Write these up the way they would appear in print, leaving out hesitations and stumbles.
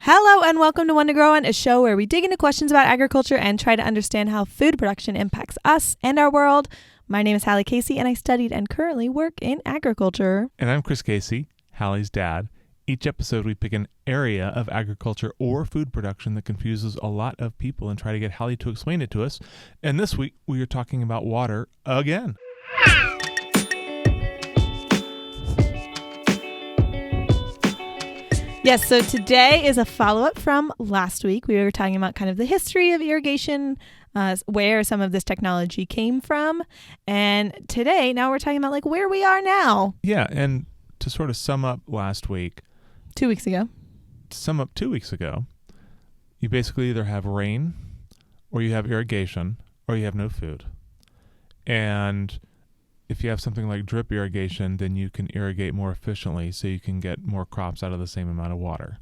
Hello and welcome to One to Grow On, a show where we dig into questions about agriculture and try to understand how food production impacts us and our world. My name is Hallie Casey and I studied and currently work in agriculture. And I'm Chris Casey, Hallie's dad. Each episode we pick an area of agriculture or food production that confuses a lot of people and try to get Hallie to explain it to us. And this week we are talking about water again. Yes, so today is a follow-up from last week. We were talking about kind of the history of irrigation, where some of this technology came from. And today, now we're talking about like where we are now. Yeah, and to sort of sum up last week. 2 weeks ago. To sum up 2 weeks ago, you basically either have rain or you have irrigation or you have no food. And if you have something like drip irrigation, then you can irrigate more efficiently so you can get more crops out of the same amount of water.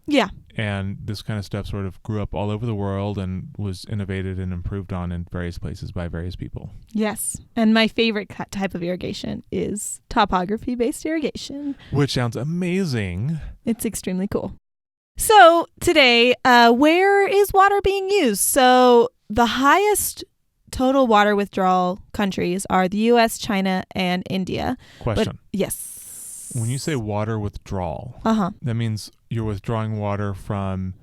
Yeah. And this kind of stuff sort of grew up all over the world and was innovated and improved on in various places by various people. Yes. And my favorite type of irrigation is topography-based irrigation. Which sounds amazing. It's extremely cool. So today, where is water being used? So the highest total water withdrawal countries are the U.S., China, and India. Question. Yes. When you say water withdrawal, that means you're withdrawing water from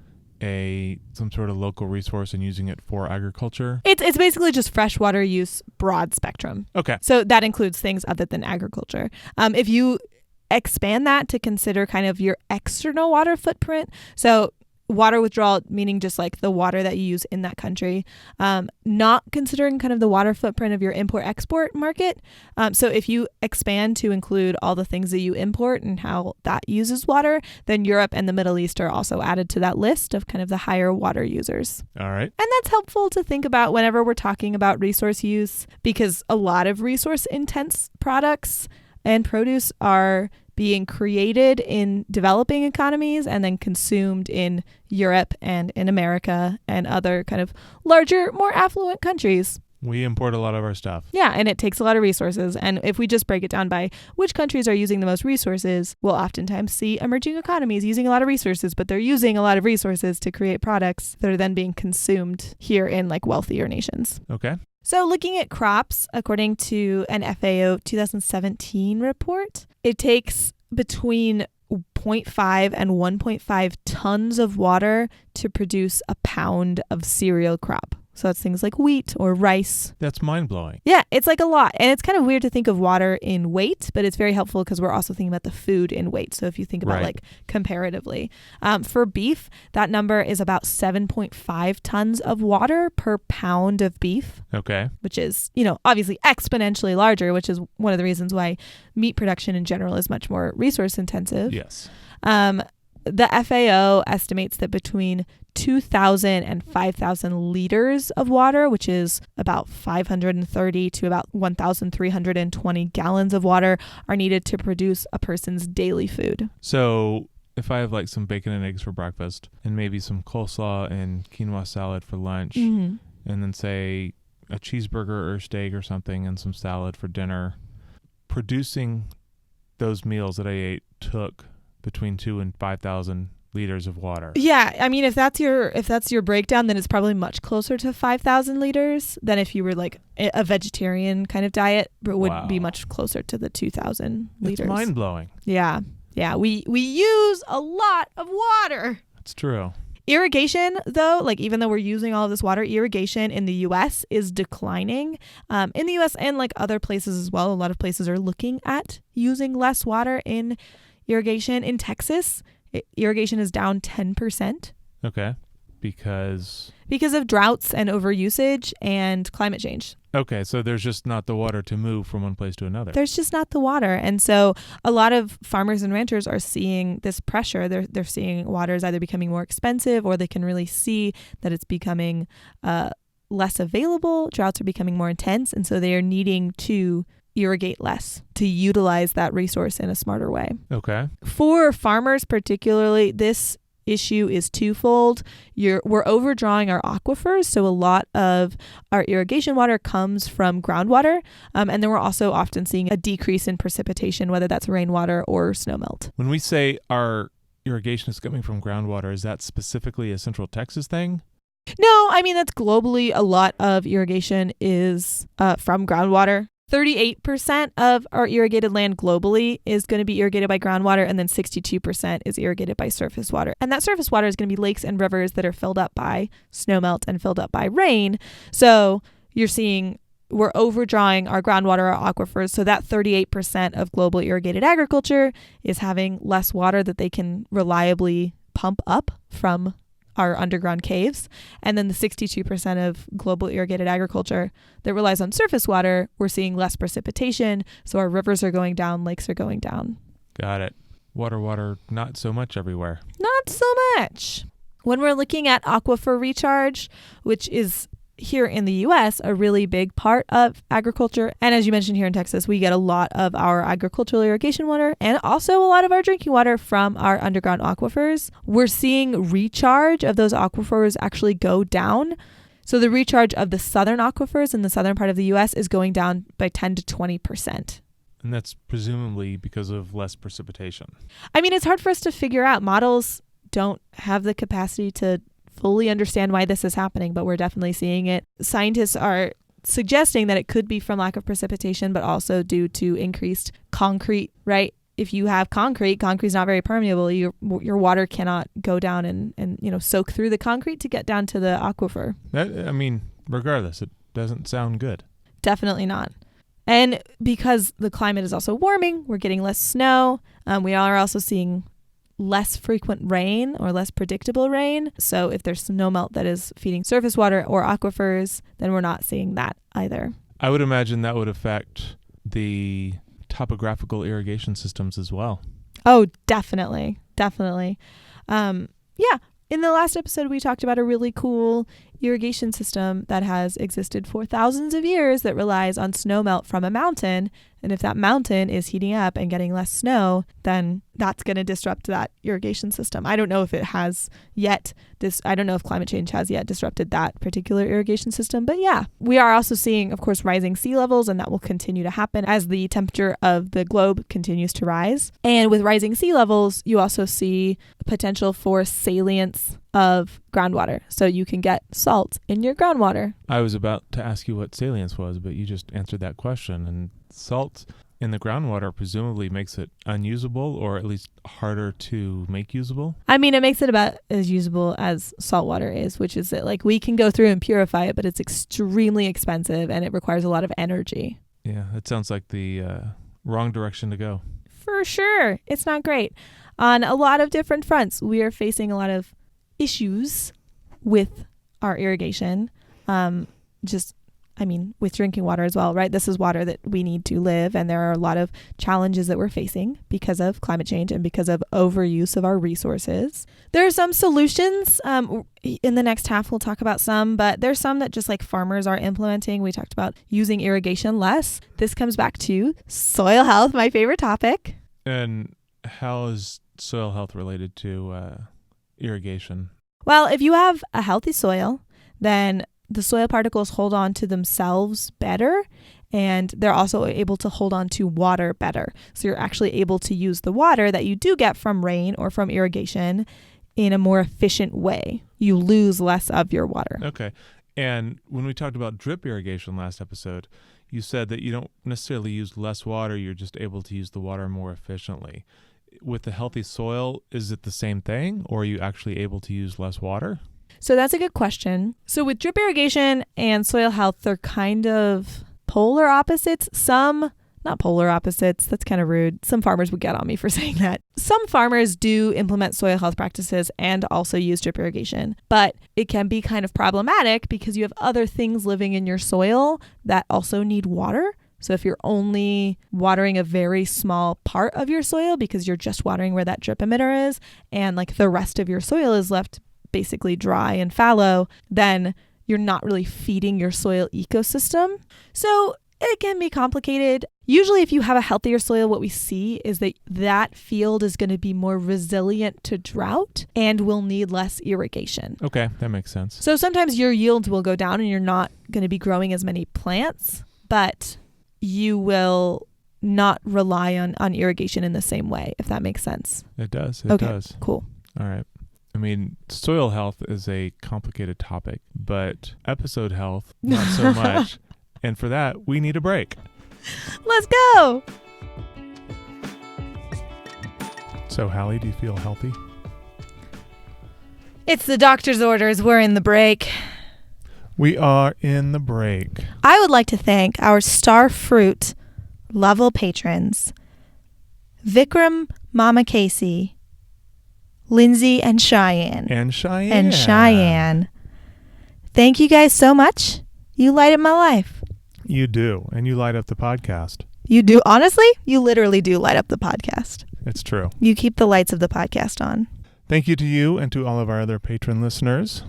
some sort of local resource and using it for agriculture? It's basically just freshwater use, broad spectrum. Okay. So that includes things other than agriculture. If you expand that to consider kind of your external water footprint, so water withdrawal, meaning just like the water that you use in that country, not considering kind of the water footprint of your import-export market. So if you expand to include all the things that you import and how that uses water, then Europe and the Middle East are also added to that list of kind of the higher water users. All right. And that's helpful to think about whenever we're talking about resource use, because a lot of resource-intense products and produce are being created in developing economies and then consumed in Europe and in America and other kind of larger, more affluent countries. We import a lot of our stuff. Yeah, and it takes a lot of resources. And if we just break it down by which countries are using the most resources, we'll oftentimes see emerging economies using a lot of resources, but they're using a lot of resources to create products that are then being consumed here in like wealthier nations. Okay. So looking at crops, according to an FAO 2017 report, it takes between 0.5 and 1.5 tons of water to produce a pound of cereal crop. So that's things like wheat or rice. That's mind-blowing. Yeah, it's like a lot. And it's kind of weird to think of water in weight, but it's very helpful because we're also thinking about the food in weight. So if you think about like comparatively, for beef, that number is about 7.5 tons of water per pound of beef. Okay. Which is, obviously exponentially larger, which is one of the reasons why meat production in general is much more resource intensive. Yes. The FAO estimates that between 2,000 and 5,000 liters of water, which is about 530 to about 1,320 gallons of water, are needed to produce a person's daily food. So if I have like some bacon and eggs for breakfast and maybe some coleslaw and quinoa salad for lunch, and then say a cheeseburger or steak or something and some salad for dinner, producing those meals that I ate took between 2,000 and 5,000 liters of water. Yeah, I mean, if that's your breakdown, then it's probably much closer to 5,000 liters than if you were like a vegetarian kind of diet, but would be much closer to the 2,000 liters. It's mind-blowing. Yeah. We use a lot of water. That's true. Irrigation, though, like even though we're using all of this water, irrigation in the U.S. is declining. In the U.S. and like other places as well, a lot of places are looking at using less water in irrigation. In Texas, irrigation is down 10%. Okay. Because of droughts and overusage and climate change. Okay, so there's just not the water to move from one place to another. There's just not the water. And so a lot of farmers and ranchers are seeing this pressure. They're seeing water is either becoming more expensive or they can really see that it's becoming less available. Droughts are becoming more intense. And so they are needing to irrigate less to utilize that resource in a smarter way. Okay. For farmers particularly, this issue is twofold. We're overdrawing our aquifers, so a lot of our irrigation water comes from groundwater, and then we're also often seeing a decrease in precipitation, whether that's rainwater or snowmelt. When we say our irrigation is coming from groundwater, is that specifically a Central Texas thing? No, I mean, that's globally. A lot of irrigation is from groundwater. 38% of our irrigated land globally is going to be irrigated by groundwater, and then 62% is irrigated by surface water. And that surface water is going to be lakes and rivers that are filled up by snowmelt and filled up by rain. So you're seeing we're overdrawing our groundwater, our aquifers. So that 38% of global irrigated agriculture is having less water that they can reliably pump up from our underground caves. And then the 62% of global irrigated agriculture that relies on surface water, we're seeing less precipitation. So our rivers are going down, lakes are going down. Got it. Water, not so much everywhere. Not so much. When we're looking at Aquifer Recharge, which is here in the U.S., a really big part of agriculture. And as you mentioned, here in Texas, we get a lot of our agricultural irrigation water and also a lot of our drinking water from our underground aquifers. We're seeing recharge of those aquifers actually go down. So the recharge of the southern aquifers in the southern part of the U.S. is going down by 10 to 20%. And that's presumably because of less precipitation. I mean, it's hard for us to figure out. Models don't have the capacity to fully understand why this is happening, but we're definitely seeing it. Scientists are suggesting that it could be from lack of precipitation, but also due to increased concrete, right? If you have concrete's not very permeable. Your water cannot go down and soak through the concrete to get down to the aquifer. Regardless, it doesn't sound good. Definitely not. And because the climate is also warming, we're getting less snow. We are also seeing less frequent rain or less predictable rain. So if there's snowmelt that is feeding surface water or aquifers, then we're not seeing that either. I would imagine that would affect the topographical irrigation systems as well. Oh, definitely. Definitely. Yeah. In the last episode, we talked about a really cool irrigation system that has existed for thousands of years that relies on snowmelt from a mountain. And if that mountain is heating up and getting less snow, then that's going to disrupt that irrigation system. I don't know if it has yet. I don't know if climate change has yet disrupted that particular irrigation system. But yeah, we are also seeing, of course, rising sea levels, and that will continue to happen as the temperature of the globe continues to rise. And with rising sea levels, you also see potential for salience of groundwater. So you can get salt in your groundwater. I was about to ask you what salience was, but you just answered that question. And salt in the groundwater presumably makes it unusable, or at least harder to make usable. I mean, it makes it about as usable as salt water is, which is that like we can go through and purify it, but it's extremely expensive and it requires a lot of energy. Yeah, it sounds like the wrong direction to go. For sure. It's not great. On a lot of different fronts, we are facing a lot of issues with our irrigation. With drinking water as well, right? This is water that we need to live, and there are a lot of challenges that we're facing because of climate change and because of overuse of our resources. There are some solutions. In the next half, we'll talk about some, but there's some that just like farmers are implementing. We talked about using irrigation less. This comes back to soil health, my favorite topic. And how is soil health related to irrigation? Well, if you have a healthy soil, then the soil particles hold on to themselves better, and they're also able to hold on to water better. So you're actually able to use the water that you do get from rain or from irrigation in a more efficient way. You lose less of your water. Okay. And when we talked about drip irrigation last episode, you said that you don't necessarily use less water, you're just able to use the water more efficiently. With the healthy soil, is it the same thing, or are you actually able to use less water? So that's a good question. So with drip irrigation and soil health, they're kind of polar opposites. Not polar opposites. That's kind of rude. Some farmers would get on me for saying that. Some farmers do implement soil health practices and also use drip irrigation, but it can be kind of problematic because you have other things living in your soil that also need water. So if you're only watering a very small part of your soil because you're just watering where that drip emitter is, and like the rest of your soil is left basically dry and fallow, then you're not really feeding your soil ecosystem. So it can be complicated. Usually if you have a healthier soil, what we see is that that field is going to be more resilient to drought and will need less irrigation. Okay, that makes sense. So sometimes your yields will go down and you're not going to be growing as many plants, but you will not rely on irrigation in the same way, if that makes sense. It does. It Okay, does. cool. All right. I mean, soil health is a complicated topic, but episode health, not so much. And for that, we need a break. Let's go. So, Hallie, do you feel healthy? It's the doctor's orders. We're in the break. We are in the break. I would like to thank our Star Fruit level patrons, Vikram, Mama Casey, Lindsay, and Cheyenne. And Cheyenne. And Cheyenne. Thank you guys so much. You light up my life. You do. And you light up the podcast. You do. Honestly, you literally do light up the podcast. It's true. You keep the lights of the podcast on. Thank you to you and to all of our other patron listeners.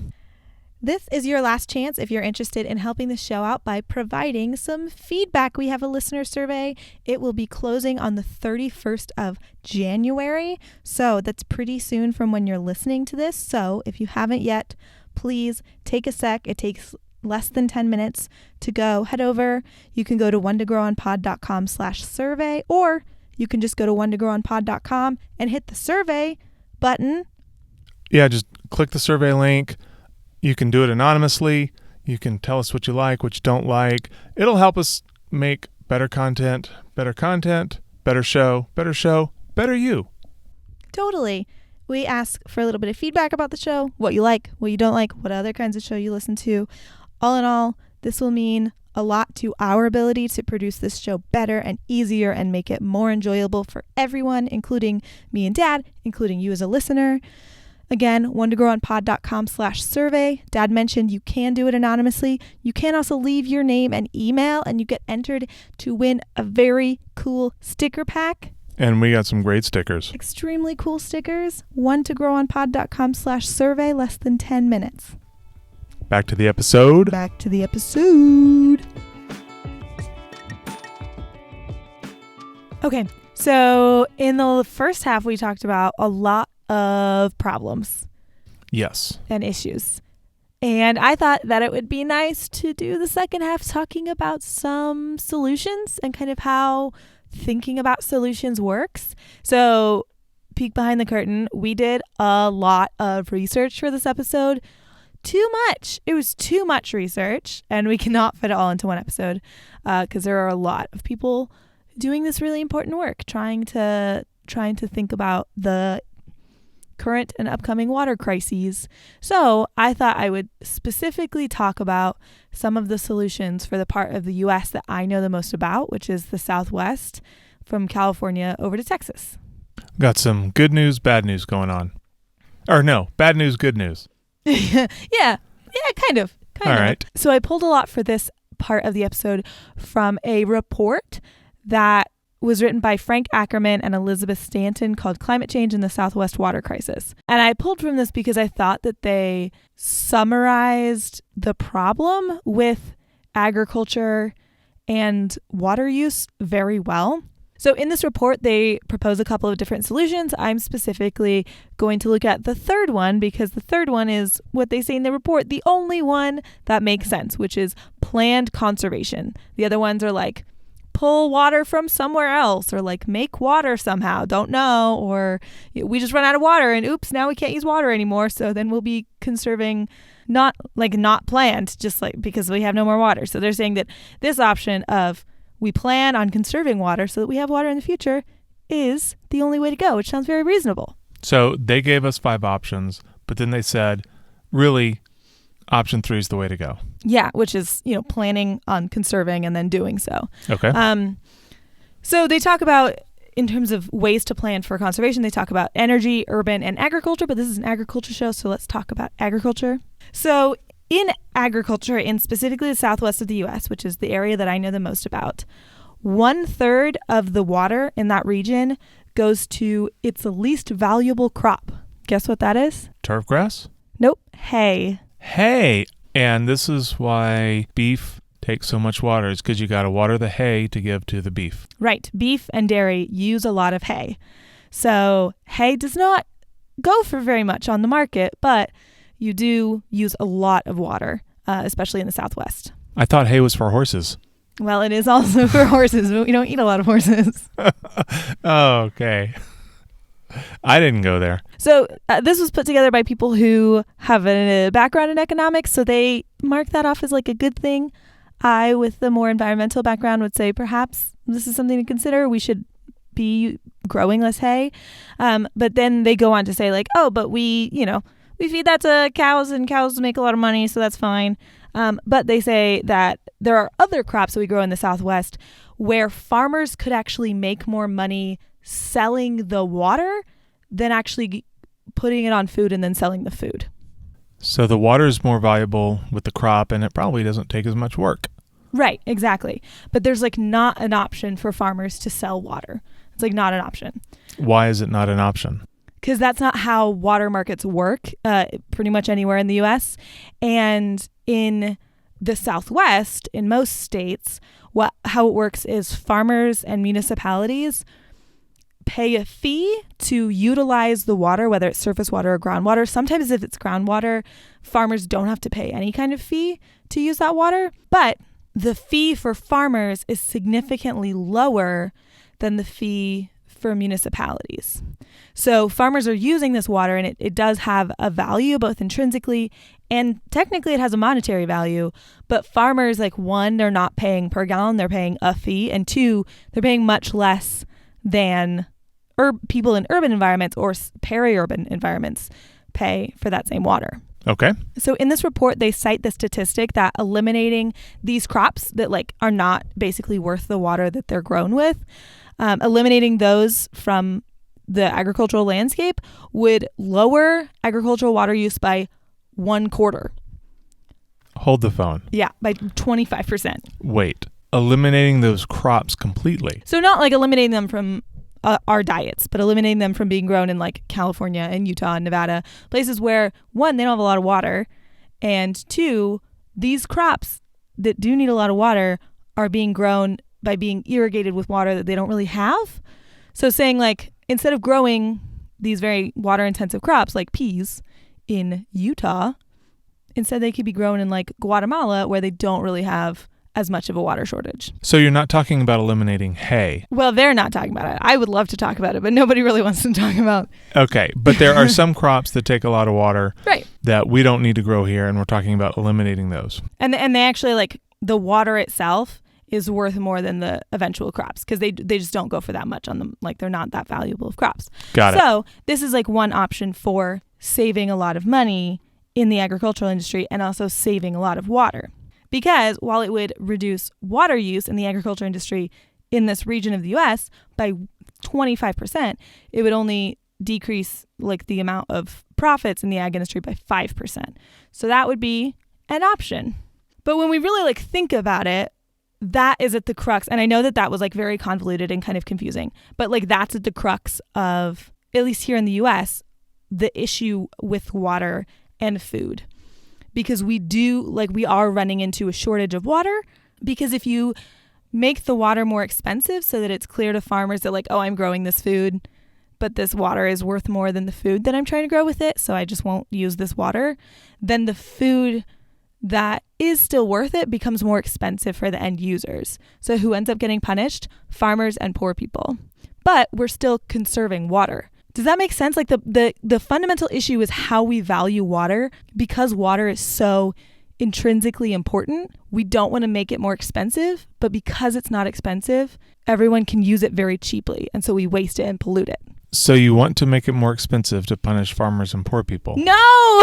This is your last chance if you're interested in helping the show out by providing some feedback. We have a listener survey. It will be closing on the 31st of January. So that's pretty soon from when you're listening to this. So if you haven't yet, please take a sec. It takes less than 10 minutes to go. Head over. You can go to onetogrowonpod.com/survey, or you can just go to onetogrowonpod.com and hit the survey button. Yeah, just click the survey link. You can do it anonymously. You can tell us what you like, what you don't like. It'll help us make better content, better show, better you. Totally. We ask for a little bit of feedback about the show, what you like, what you don't like, what other kinds of show you listen to. All in all, this will mean a lot to our ability to produce this show better and easier and make it more enjoyable for everyone, including me and Dad, including you as a listener. Again, onetogrowonpod.com/survey. Dad mentioned you can do it anonymously. You can also leave your name and email, and you get entered to win a very cool sticker pack. And we got some great stickers. Extremely cool stickers. onetogrowonpod.com/survey, less than 10 minutes. Back to the episode. Back to the episode. Okay, so in the first half, we talked about a lot of problems. Yes. And issues. And I thought that it would be nice to do the second half talking about some solutions and kind of how thinking about solutions works. So, peek behind the curtain, we did a lot of research for this episode. Too much. It was too much research, and we cannot fit it all into one episode because there are a lot of people doing this really important work, trying to think about the current and upcoming water crises. So I thought I would specifically talk about some of the solutions for the part of the U.S. that I know the most about, which is the Southwest, from California over to Texas. Got some good news, bad news going on. Or no, bad news, good news. Yeah, kind of. All right. So I pulled a lot for this part of the episode from a report that was written by Frank Ackerman and Elizabeth Stanton called Climate Change in the Southwest Water Crisis. And I pulled from this because I thought that they summarized the problem with agriculture and water use very well. So in this report, they propose a couple of different solutions. I'm specifically going to look at the third one because the third one is what they say in the report, the only one that makes sense, which is planned conservation. The other ones are like pull water from somewhere else or like make water somehow, don't know, or we just run out of water and oops, now we can't use water anymore. So then we'll be conserving not planned, just like because we have no more water. So they're saying that this option of we plan on conserving water so that we have water in the future is the only way to go, which sounds very reasonable. So they gave us 5 options, but then they said, really, option 3 is the way to go. Yeah, which is, planning on conserving and then doing so. Okay. So they talk about, in terms of ways to plan for conservation, they talk about energy, urban, and agriculture, but this is an agriculture show, so let's talk about agriculture. So in agriculture, in specifically the southwest of the U.S., which is the area that I know the most about, 1/3 of the water in that region goes to its least valuable crop. Guess what that is? Turf grass? Nope. Hay. Hay. And this is why beef takes so much water. It's because you got to water the hay to give to the beef. Right. Beef and dairy use a lot of hay. So hay does not go for very much on the market, but you do use a lot of water, especially in the Southwest. I thought hay was for horses. Well, it is also for horses, but we don't eat a lot of horses. Oh, okay. I didn't go there. So this was put together by people who have a background in economics, so they mark that off as like a good thing. I, with the more environmental background, would say perhaps this is something to consider. We should be growing less hay. But then they go on to say like, oh, but we feed that to cows and cows make a lot of money, so that's fine. But they say that there are other crops that we grow in the Southwest where farmers could actually make more money selling the water than actually putting it on food and then selling the food. So the water is more valuable with the crop, and it probably doesn't take as much work. Right, exactly. But there's like not an option for farmers to sell water. It's like not an option. Why is it not an option? Because that's not how water markets work pretty much anywhere in the U.S. And in the Southwest, in most states, how it works is farmers and municipalities pay a fee to utilize the water, whether it's surface water or groundwater. Sometimes if it's groundwater, farmers don't have to pay any kind of fee to use that water. But the fee for farmers is significantly lower than the fee for municipalities. So farmers are using this water, and it does have a value both intrinsically and technically it has a monetary value. But farmers, like, one, they're not paying per gallon, they're paying a fee, and two, they're paying much less than people in urban environments or peri-urban environments pay for that same water. Okay. So in this report, they cite the statistic that eliminating these crops that like are not basically worth the water that they're grown with, eliminating those from the agricultural landscape would lower agricultural water use by 1/4. Hold the phone. Yeah, by 25%. Wait, eliminating those crops completely? So not like eliminating them from our diets, but eliminating them from being grown in like California and Utah and Nevada, places where, one, they don't have a lot of water, and two, these crops that do need a lot of water are being grown by being irrigated with water that they don't really have. So saying like, instead of growing these very water intensive crops like peas in Utah, instead they could be grown in like Guatemala where they don't really have as much of a water shortage. So you're not talking about eliminating hay? Well, they're not talking about it. I would love to talk about it, but nobody really wants to talk about. Okay, but there are some crops that take a lot of water, right, that we don't need to grow here, and we're talking about eliminating those. And they actually, like, the water itself is worth more than the eventual crops because they just don't go for that much on them. Like, they're not that valuable of crops. Got it. So this is like one option for saving a lot of money in the agricultural industry and also saving a lot of water. Because while it would reduce water use in the agriculture industry in this region of the U.S. by 25%, it would only decrease like the amount of profits in the ag industry by 5%. So that would be an option. But when we really like think about it, that is at the crux. And I know that was like very convoluted and kind of confusing, but like that's at the crux of, at least here in the U.S., the issue with water and food. Because we are running into a shortage of water, because if you make the water more expensive so that it's clear to farmers that like, oh, I'm growing this food, but this water is worth more than the food that I'm trying to grow with it, so I just won't use this water, then the food that is still worth it becomes more expensive for the end users. So who ends up getting punished? Farmers and poor people. But we're still conserving water. Does that make sense? Like the fundamental issue is how we value water. Because water is so intrinsically important, we don't want to make it more expensive, but because it's not expensive, everyone can use it very cheaply, and so we waste it and pollute it. So you want to make it more expensive to punish farmers and poor people? No!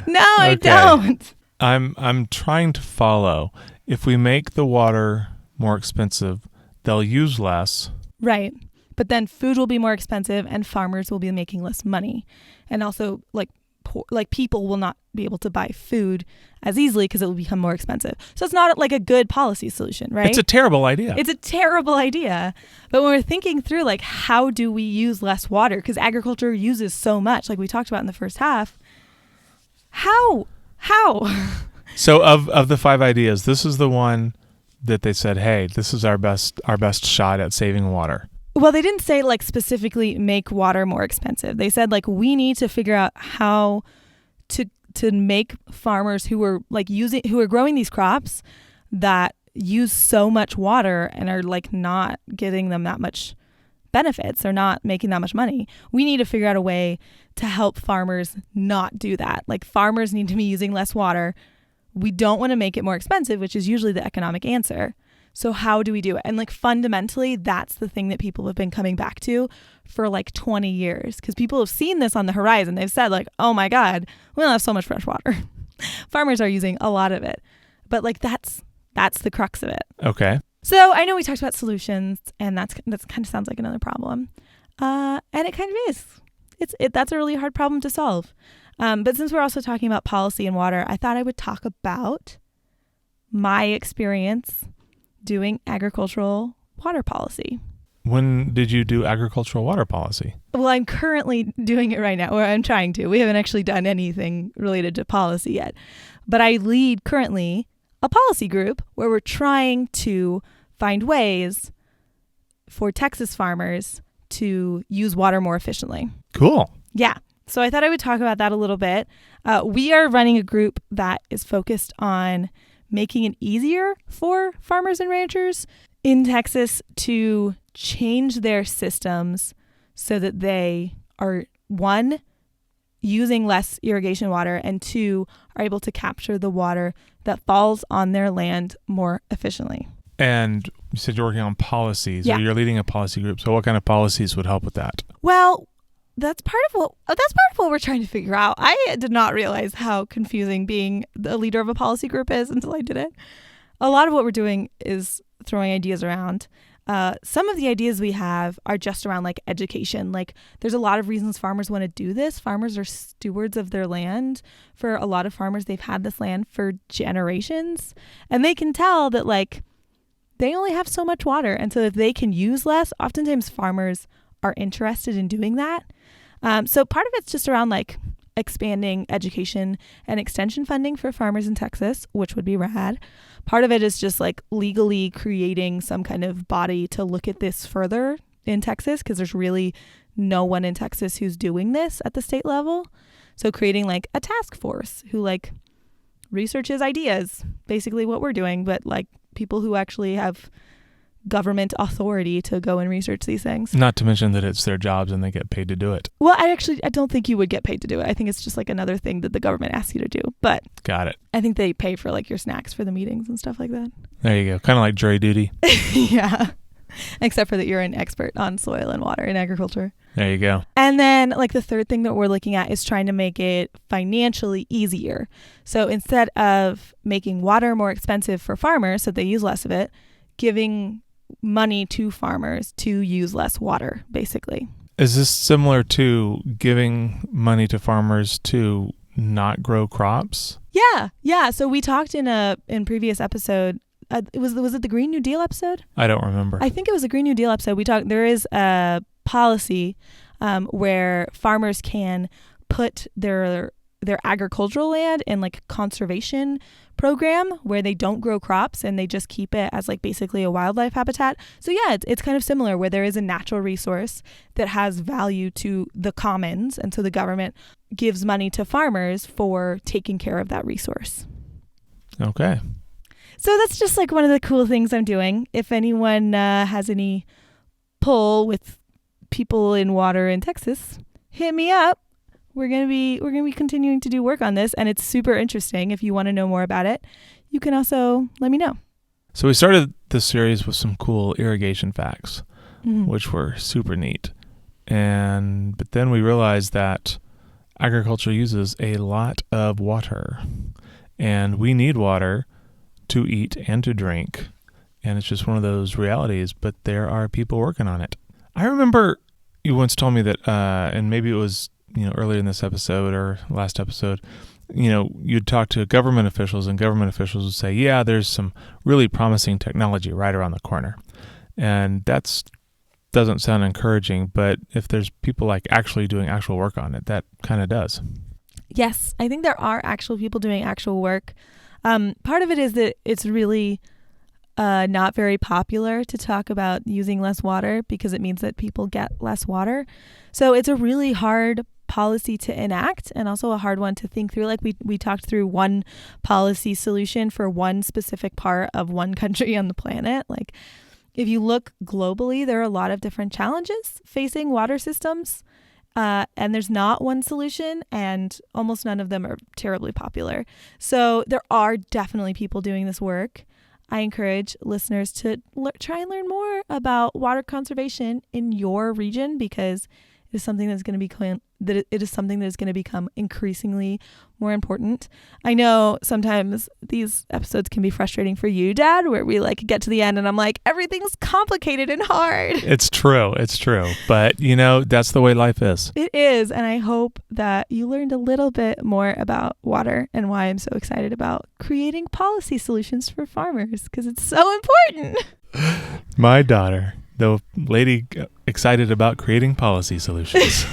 No, I don't. I'm trying to follow. If we make the water more expensive, they'll use less. Right. But then food will be more expensive and farmers will be making less money. And also like people will not be able to buy food as easily because it will become more expensive. So it's not like a good policy solution, right? It's a terrible idea. It's a terrible idea. But when we're thinking through like how do we use less water, because agriculture uses so much, like we talked about in the first half, how? So of the 5 ideas, this is the one that they said, hey, this is our best shot at saving water. Well, they didn't say like specifically make water more expensive. They said like we need to figure out how to make farmers who are growing these crops that use so much water and are like not getting them that much benefits. They're not making that much money. We need to figure out a way to help farmers not do that. Like farmers need to be using less water. We don't want to make it more expensive, which is usually the economic answer. So how do we do it? And like fundamentally, that's the thing that people have been coming back to for like 20 years because people have seen this on the horizon. They've said like, oh my God, we don't have so much fresh water. Farmers are using a lot of it. But like that's the crux of it. Okay. So I know we talked about solutions, and that's kind of sounds like another problem, and it kind of is. That's a really hard problem to solve. But since we're also talking about policy and water, I thought I would talk about my experience doing agricultural water policy. When did you do agricultural water policy? Well, I'm currently doing it right now, or I'm trying to. We haven't actually done anything related to policy yet, but I lead currently a policy group where we're trying to find ways for Texas farmers to use water more efficiently. Cool. Yeah. So I thought I would talk about that a little bit. We are running a group that is focused on making it easier for farmers and ranchers in Texas to change their systems so that they are, one, using less irrigation water, and two, are able to capture the water that falls on their land more efficiently. And you said you're working on policies, Yeah. or you're leading a policy group. So what kind of policies would help with that? Well, that's part of what we're trying to figure out. I did not realize how confusing being the leader of a policy group is until I did it. A lot of what we're doing is throwing ideas around. Some of the ideas we have are just around like education. Like there's a lot of reasons farmers want to do this. Farmers are stewards of their land. For a lot of farmers, they've had this land for generations, and they can tell that like they only have so much water. And so if they can use less, oftentimes farmers are interested in doing that. So part of it's just around like expanding education and extension funding for farmers in Texas, which would be rad. Part of it is just like legally creating some kind of body to look at this further in Texas, because there's really no one in Texas who's doing this at the state level. So creating like a task force who like researches ideas, basically what we're doing, but like people who actually have government authority to go and research these things. Not to mention that it's their jobs and they get paid to do it. Well, I don't think you would get paid to do it. I think it's just like another thing that the government asks you to do. But got it. I think they pay for like your snacks for the meetings and stuff like that. There you go. Kind of like jury duty. Yeah. Except for that you're an expert on soil and water in agriculture. There you go. And then like the third thing that we're looking at is trying to make it financially easier. So instead of making water more expensive for farmers so they use less of it, giving money to farmers to use less water, basically. Is this similar to giving money to farmers to not grow crops? Yeah. So we talked in previous episode. Was it the Green New Deal episode? I don't remember. I think it was a Green New Deal episode. We talked. There is a policy where farmers can put their agricultural land in like a conservation program where they don't grow crops and they just keep it as like basically a wildlife habitat. So yeah, it's kind of similar where there is a natural resource that has value to the commons, and so the government gives money to farmers for taking care of that resource. Okay. So that's just like one of the cool things I'm doing. If anyone has any pull with people in water in Texas, hit me up. We're gonna be continuing to do work on this, and it's super interesting. If you want to know more about it, you can also let me know. So we started this series with some cool irrigation facts, Mm-hmm. which were super neat. But then we realized that agriculture uses a lot of water, and we need water to eat and to drink. And it's just one of those realities, but there are people working on it. I remember you once told me that, and maybe it was earlier in this episode or last episode, you'd talk to government officials, and government officials would say, yeah, there's some really promising technology right around the corner. And that doesn't sound encouraging, but if there's people like actually doing actual work on it, that kind of does. Yes, I think there are actual people doing actual work. Part of it is that it's really not very popular to talk about using less water because it means that people get less water. So it's a really hard policy to enact and also a hard one to think through. Like we talked through one policy solution for one specific part of one country on the planet. Like if you look globally, there are a lot of different challenges facing water systems. And there's not one solution, and almost none of them are terribly popular. So there are definitely people doing this work. I encourage listeners to try and learn more about water conservation in your region, because it is something that's going to become increasingly more important. I know sometimes these episodes can be frustrating for you, Dad, where we like get to the end and I'm like, everything's complicated and hard. It's true. But that's the way life is. It is. And I hope that you learned a little bit more about water and why I'm so excited about creating policy solutions for farmers, because it's so important. My daughter, the lady excited about creating policy solutions.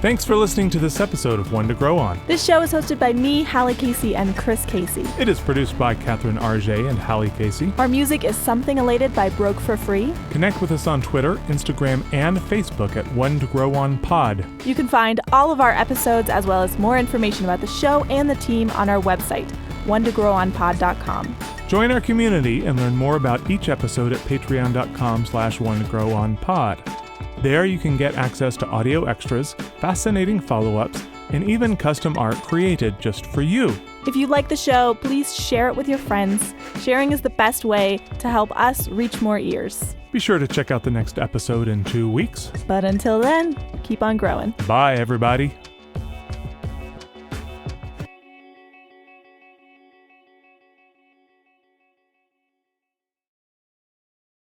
Thanks for listening to this episode of One to Grow On. This show is hosted by me, Hallie Casey, and Chris Casey. It is produced by Catherine RJ and Hallie Casey. Our music is Something Elated by Broke for Free. Connect with us on Twitter, Instagram, and Facebook at onetogrowonpod. You can find all of our episodes as well as more information about the show and the team on our website, onetogrowonpod.com. Join our community and learn more about each episode at patreon.com/onetogrowonpod. There you can get access to audio extras, fascinating follow-ups, and even custom art created just for you. If you like the show, please share it with your friends. Sharing is the best way to help us reach more ears. Be sure to check out the next episode in 2 weeks. But until then, keep on growing. Bye, everybody.